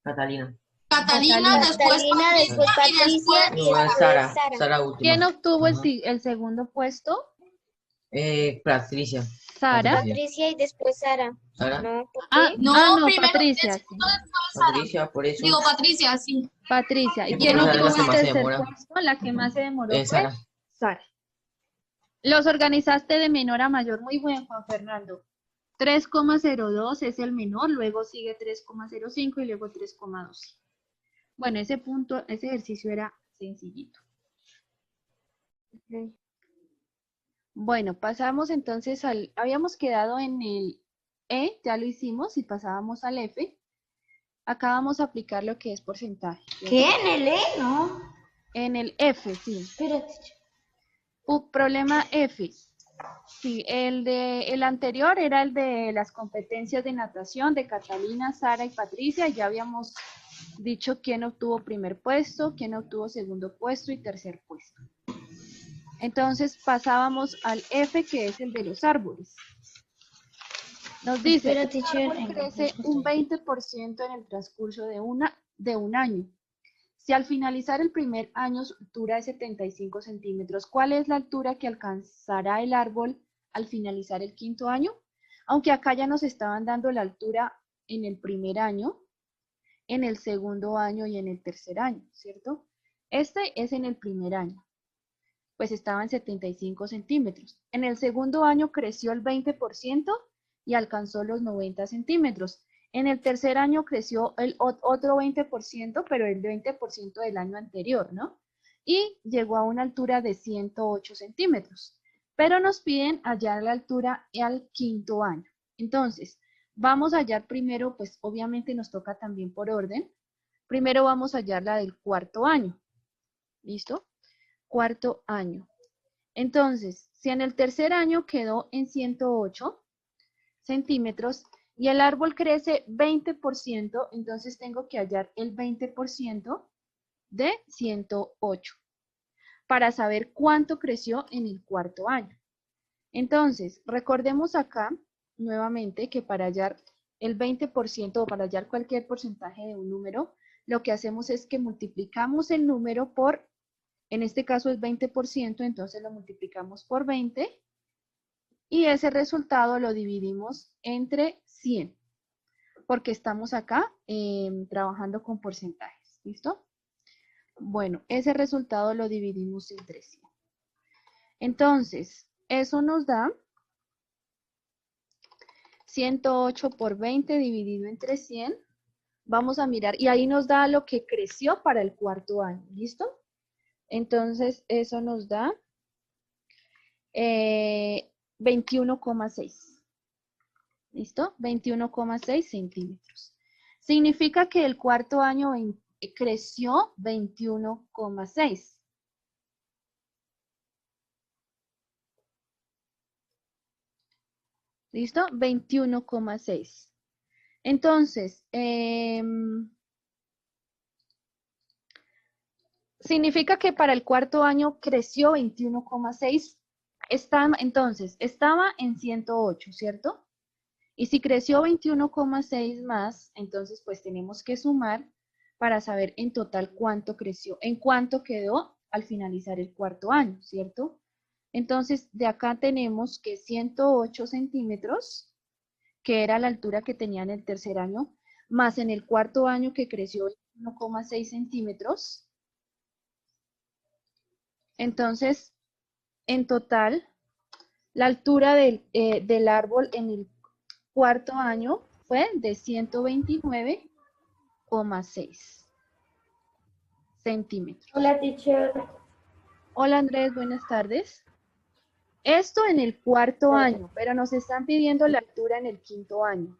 Catalina. Catalina, después Catalina, después Patricia y después Patricia y No, después Sara. Sara. Sara última. ¿Quién obtuvo Ajá. el segundo puesto? Patricia. Sara. Patricia y después Sara. Sara. No, ¿por Ah, qué? No, no, primero Patricia, el sí. segundo, después Sara. Patricia, por eso. Digo, Patricia, sí. Patricia. ¿Y Sí, quién porque Sara es la obtuvo que el más se tercer demora. puesto? La que más se demoró fue Sara. Sara. Los organizaste de menor a mayor. Muy bien, Juan Fernando. 3,02 es el menor, luego sigue 3,05 y luego 3,12. Bueno, ese ejercicio era sencillito. Ok. Bueno, pasamos entonces habíamos quedado en el E, ya lo hicimos, y pasábamos al F. Acá vamos a aplicar lo que es porcentaje. ¿Cierto? ¿Qué? ¿En el E? No. En el F, sí. Espérate. Problema F. Sí, el anterior era el de las competencias de natación de Catalina, Sara y Patricia. Ya habíamos dicho quién obtuvo primer puesto, quién obtuvo segundo puesto y tercer puesto. Entonces pasábamos al F, que es el de los árboles. Nos dice, Espera, el teacher, árbol crece un 20% en el transcurso de un año. Si al finalizar el primer año su altura es 75 centímetros, ¿cuál es la altura que alcanzará el árbol al finalizar el quinto año? Aunque acá ya nos estaban dando la altura en el primer año, en el segundo año y en el tercer año, ¿cierto? Este es en el primer año, pues estaba en 75 centímetros. En el segundo año creció el 20% y alcanzó los 90 centímetros. En el tercer año creció el otro 20%, pero el 20% del año anterior, ¿no? Y llegó a una altura de 108 centímetros. Pero nos piden hallar la altura al quinto año. Entonces, vamos a hallar primero, pues obviamente nos toca también por orden. Primero vamos a hallar la del cuarto año. ¿Listo? Cuarto año. Entonces, si en el tercer año quedó en 108 centímetros y el árbol crece 20%, entonces tengo que hallar el 20% de 108 para saber cuánto creció en el cuarto año. Entonces, recordemos acá nuevamente que para hallar el 20% o para hallar cualquier porcentaje de un número, lo que hacemos es que multiplicamos el número por, en este caso es 20%, entonces lo multiplicamos por 20 y ese resultado lo dividimos entre 100, porque estamos acá trabajando con porcentajes, ¿listo? Bueno, ese resultado lo dividimos entre 100. Entonces, eso nos da 108 por 20 dividido entre 100. Vamos a mirar, y ahí nos da lo que creció para el cuarto año, ¿listo? Entonces, eso nos da 21,6. ¿Listo? 21,6 centímetros. Significa que el cuarto año creció 21,6. ¿Listo? 21,6. Entonces, significa que para el cuarto año creció 21,6. Entonces, estaba en 108, ¿cierto? Y si creció 21,6 más, entonces pues tenemos que sumar para saber en total cuánto creció, en cuánto quedó al finalizar el cuarto año, ¿cierto? Entonces, de acá tenemos que 108 centímetros, que era la altura que tenía en el tercer año, más en el cuarto año que creció 21,6 centímetros. Entonces, en total, la altura del árbol en el cuarto año fue de 129,6 centímetros. Hola, teacher. Hola Andrés, buenas tardes. Esto en el cuarto año, pero nos están pidiendo la altura en el quinto año.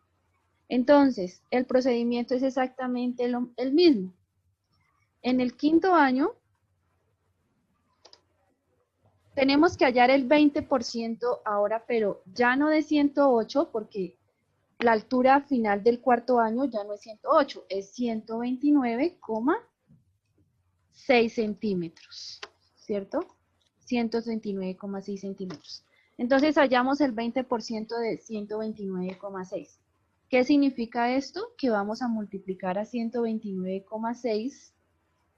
Entonces, el procedimiento es exactamente el mismo. En el quinto año, tenemos que hallar el 20% ahora, pero ya no de 108, porque la altura final del cuarto año ya no es 108, es 129,6 centímetros, ¿cierto? 129,6 centímetros. Entonces hallamos el 20% de 129,6. ¿Qué significa esto? Que vamos a multiplicar a 129,6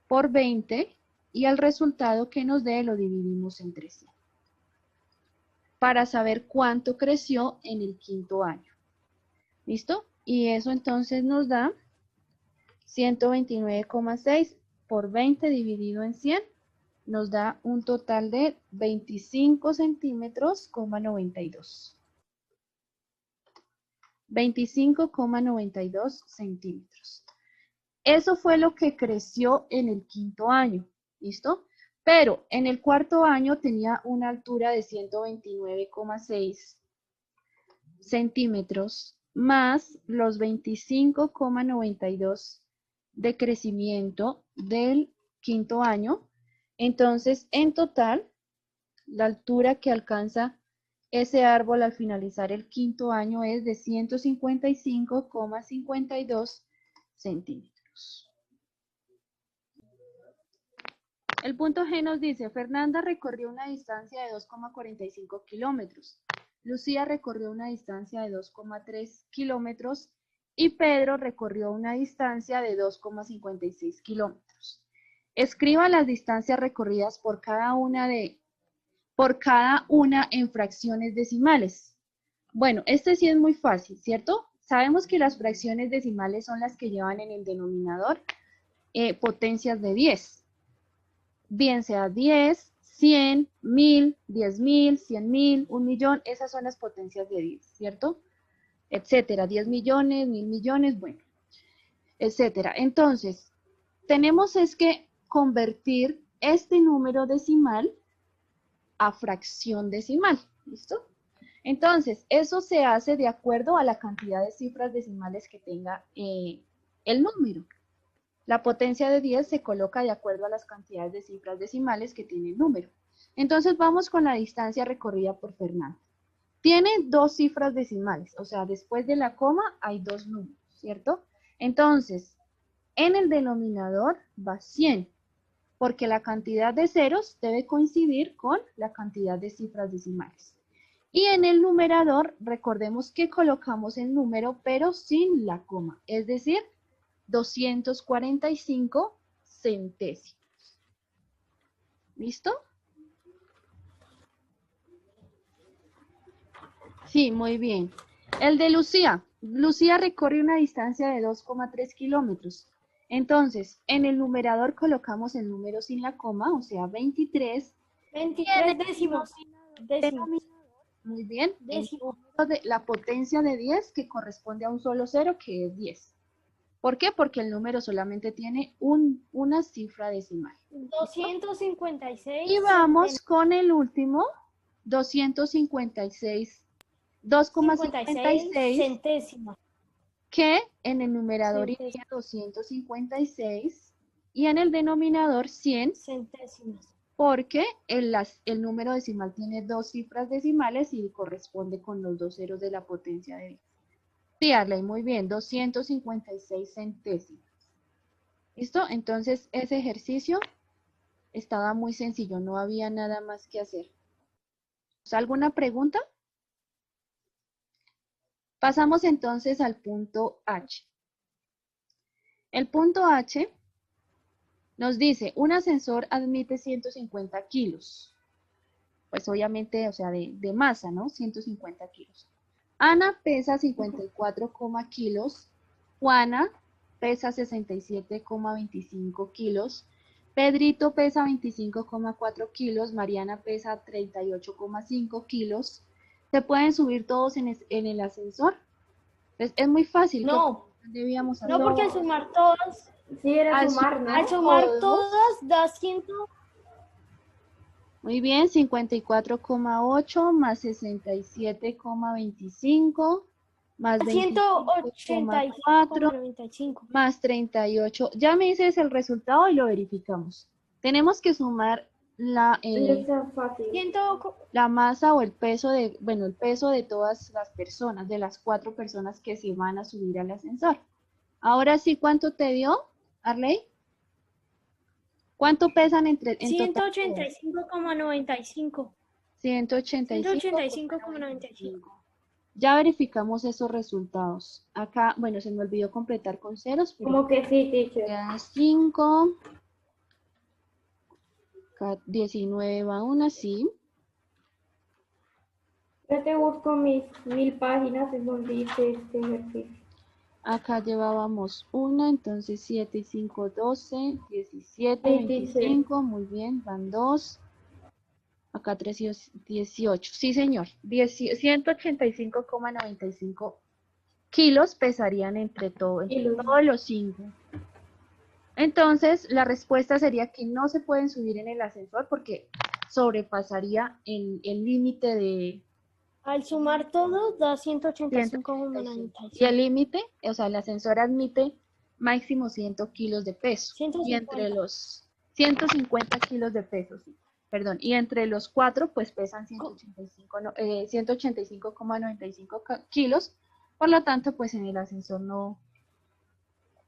por 20 y el resultado que nos dé lo dividimos entre 100 para saber cuánto creció en el quinto año. ¿Listo? Y eso entonces nos da 129,6 por 20 dividido en 100, nos da un total de 25 centímetros, 92. 25,92 centímetros. Eso fue lo que creció en el quinto año, ¿listo? Pero en el cuarto año tenía una altura de 129,6 centímetros más los 25,92 de crecimiento del quinto año. Entonces, en total, la altura que alcanza ese árbol al finalizar el quinto año es de 155,52 centímetros. El punto G nos dice, Fernanda recorrió una distancia de 2,45 kilómetros, Lucía recorrió una distancia de 2,3 kilómetros y Pedro recorrió una distancia de 2,56 kilómetros. Escriba las distancias recorridas por cada una en fracciones decimales. Bueno, este sí es muy fácil, ¿cierto? Sabemos que las fracciones decimales son las que llevan en el denominador potencias de 10. Bien sea 10, 100, 1000, 10.000, 100.000, 1.000.000, esas son las potencias de 10, ¿cierto? Etcétera, 10 millones, 1.000 millones, bueno, etcétera. Entonces, tenemos es que convertir este número decimal a fracción decimal, ¿listo? Entonces, eso se hace de acuerdo a la cantidad de cifras decimales que tenga el número. La potencia de 10 se coloca de acuerdo a las cantidades de cifras decimales que tiene el número. Entonces vamos con la distancia recorrida por Fernanda. Tiene dos cifras decimales, o sea, después de la coma hay dos números, ¿cierto? Entonces, en el denominador va 100, porque la cantidad de ceros debe coincidir con la cantidad de cifras decimales. Y en el numerador, recordemos que colocamos el número, pero sin la coma, es decir, 245 centésimos. ¿Listo? Sí, muy bien. El de Lucía. Lucía recorre una distancia de 2,3 kilómetros. Entonces, en el numerador colocamos el número sin la coma, o sea, 23. 23 décimos. Muy bien. La potencia de 10 que corresponde a un solo cero, que es 10. ¿Por qué? Porque el número solamente tiene una cifra decimal. 256. Y vamos con el último, 2,56 centésimas. Que en el numerador iría 256 y en el denominador 100 centésimas. Porque el número decimal tiene dos cifras decimales y corresponde con los dos ceros de la potencia de 10. Sí, Arley, muy bien, 256 centésimas. ¿Listo? Entonces, ese ejercicio estaba muy sencillo, no había nada más que hacer. ¿Alguna pregunta? Pasamos entonces al punto H. El punto H nos dice, un ascensor admite 150 kilos. Pues obviamente, o sea, de masa, ¿no? 150 kilos. Ana pesa 54, kilos, Juana pesa 67,25 kilos, Pedrito pesa 25,4 kilos, Mariana pesa 38,5 kilos. ¿Se pueden subir todos en el ascensor? Pues es muy fácil. No, debíamos hacer? No, porque al sumar todas, sí, era sumar, ¿no? Al sumar todas da 100. Muy bien, 54,8 más 67,25 más 184 más 38. Ya me dices el resultado y lo verificamos. Tenemos que sumar la masa o el peso el peso de todas las personas, de las 4 personas que se van a subir al ascensor. Ahora sí, ¿cuánto te dio, Arley? ¿Cuánto pesan en 185,95. 185,95. Ya verificamos esos resultados. Acá, bueno, se me olvidó completar con ceros. Como que sí, teacher. Queda 5. Acá 19 va una, sí. Yo te busco mis 1000 páginas en donde dice este ejercicio. Acá llevábamos una, entonces 7 y 5, 12, 17, 25, muy bien, van 2. Acá 3 y 18, sí señor, 185,95 kilos pesarían entre todos los 5. Entonces, la respuesta sería que no se pueden subir en el ascensor porque sobrepasaría el límite de Al sumar todo da 185. 185,95. Y el límite, o sea, el ascensor admite máximo 100 kilos de peso. Y entre 150. los 150 kilos de peso, sí, perdón. Y entre los 4, pues pesan 185,95 kilos. Por lo tanto, pues en el ascensor no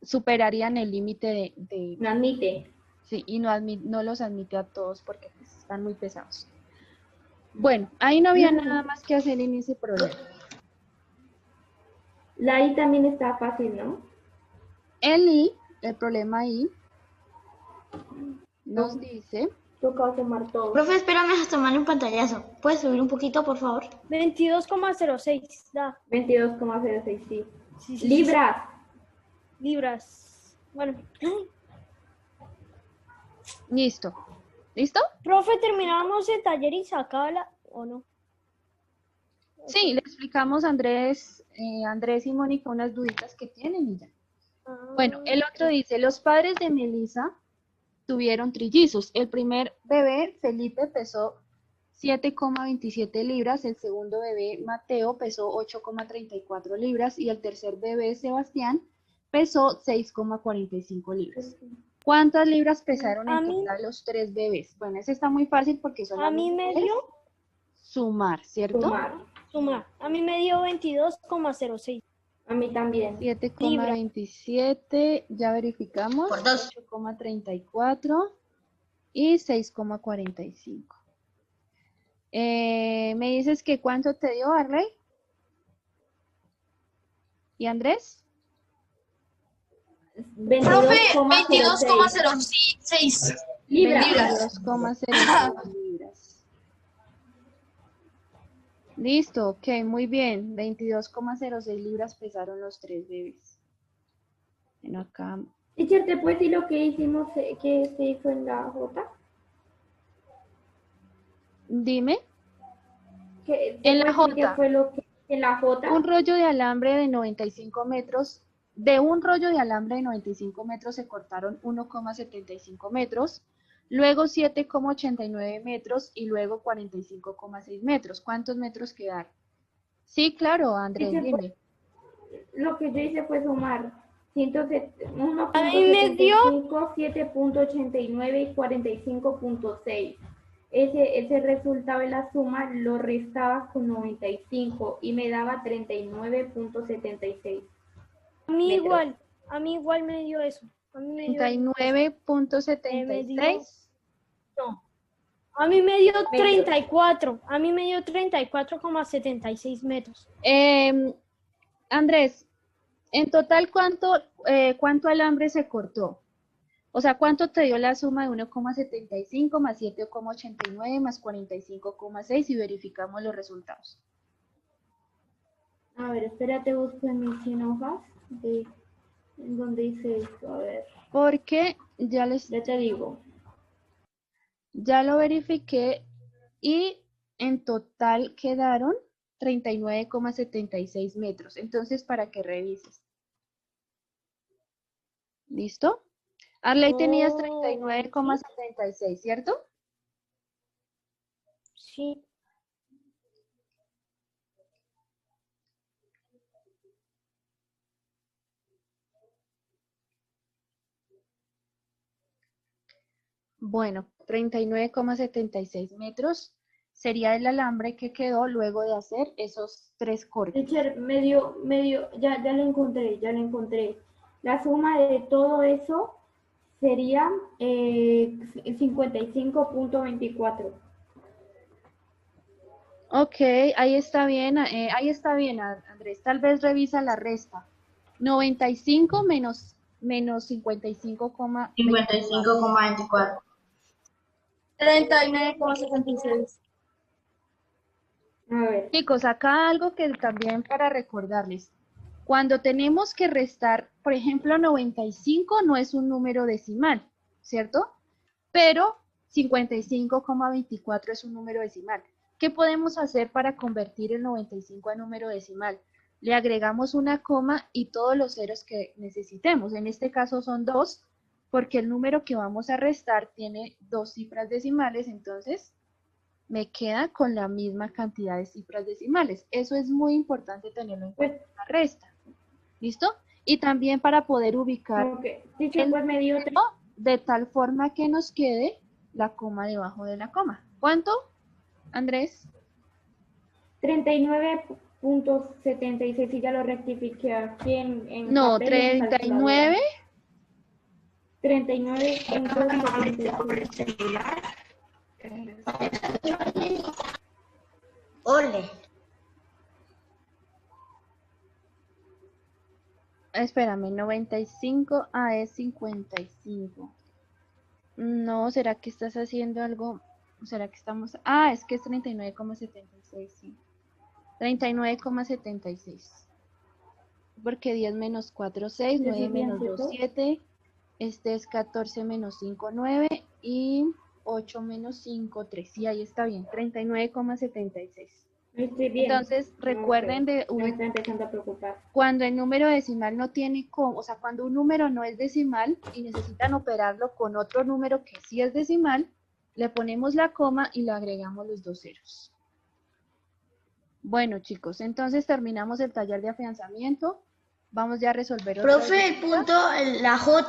superarían el límite de No admite. sí, y no los admite a todos porque pues, están muy pesados. Bueno, ahí no había nada más que hacer en ese problema. La I también está fácil, ¿no? El problema I, nos dice, Toca sumar todo. Profe, espérame hasta tomar un pantallazo. ¿Puedes subir un poquito, por favor? 22,06 da. 22,06, sí. Sí, sí, Libras. Libras. Bueno. listo. ¿Listo? Profe, terminamos el taller y sacaba la... ¿O no? Sí, le explicamos a Andrés y Mónica unas duditas que tienen y ya. Bueno, el otro dice, los padres de Melissa tuvieron trillizos. El primer bebé, Felipe, pesó 7,27 libras, el segundo bebé, Mateo, pesó 8,34 libras y el tercer bebé, Sebastián, pesó 6,45 libras. ¿Cuántas libras pesaron en total los 3 bebés? Bueno, ese está muy fácil porque solamente A mí me dio... sumar, ¿cierto? Sumar. A mí me dio 22,06. A mí también. 7,27, ya verificamos. Por 2. 8,34 y 6,45. ¿Me dices que cuánto te dio, Arley? ¿Y Andrés? Profe, 22,06 22,06 libras. 22,06 libras. Listo, ok, muy bien. 22,06 libras pesaron los 3 bebés. Bueno, acá. Teacher, ¿te puedes decir lo que hicimos, que se hizo en la J? Dime. En la J. ¿Qué fue lo que en la J? Un rollo de alambre de 95 metros. De un rollo de alambre de 95 metros se cortaron 1,75 metros, luego 7,89 metros y luego 45,6 metros. ¿Cuántos metros quedaron? Sí, claro, Andrés, dime. Lo que yo hice fue sumar 1.75, 7.89 y 45.6. Ese resultado de la suma lo restaba con 95 y me daba 39.76. A mí igual me dio eso. A mí me dio 39.76. No. A mí me dio 34. A mí me dio 34,76 metros. Andrés, en total, ¿cuánto alambre se cortó? O sea, ¿cuánto te dio la suma de 1,75 más 7,89 más 45,6 y verificamos los resultados? A ver, espérate, busco en mis 100 hojas en donde hice esto, a ver. Porque ya te digo. Ya lo verifiqué y en total quedaron 39,76 metros. Entonces, para que revises. ¿Listo? Arley, tenías 39,76, ¿cierto? Sí. Bueno, 39,76 metros sería el alambre que quedó luego de hacer esos 3 cortes. Teacher, ya lo encontré. La suma de todo eso sería 55.24. Ok, ahí está bien, Andrés. Tal vez revisa la resta. 95 menos 55,24. 55,24. 39,76. A ver. Chicos, acá algo que también para recordarles. Cuando tenemos que restar, por ejemplo, 95 no es un número decimal, ¿cierto? Pero 55,24 es un número decimal. ¿Qué podemos hacer para convertir el 95 a número decimal? Le agregamos una coma y todos los ceros que necesitemos. En este caso son 2, porque el número que vamos a restar tiene 2 cifras decimales, entonces me queda con la misma cantidad de cifras decimales. Eso es muy importante tenerlo en cuenta en la resta. ¿Listo? Y también para poder ubicar el pues me dio número de tal forma que nos quede la coma debajo de la coma. ¿Cuánto, Andrés? 39.76, y ya lo rectifiqué aquí en No, papel y en 39. 39.76. Ole. Espérame, 95, es 55. No, ¿será que estás haciendo algo? ¿Será que estamos? Es que es 39,76, sí. 39,76. Porque 10 menos 4, 6, 9 menos 2, 7. Este es 14 menos 5, 9. Y 8 menos 5, 3. Sí, ahí está bien. 39,76. Estoy bien. Entonces, recuerden Me está empezando a preocupar. cuando el número decimal no tiene coma, o sea, cuando un número no es decimal y necesitan operarlo con otro número que sí es decimal, le ponemos la coma y le agregamos los 2 ceros. Bueno, chicos, entonces terminamos el taller de afianzamiento. Vamos ya a resolver otra Profe, el punto, la J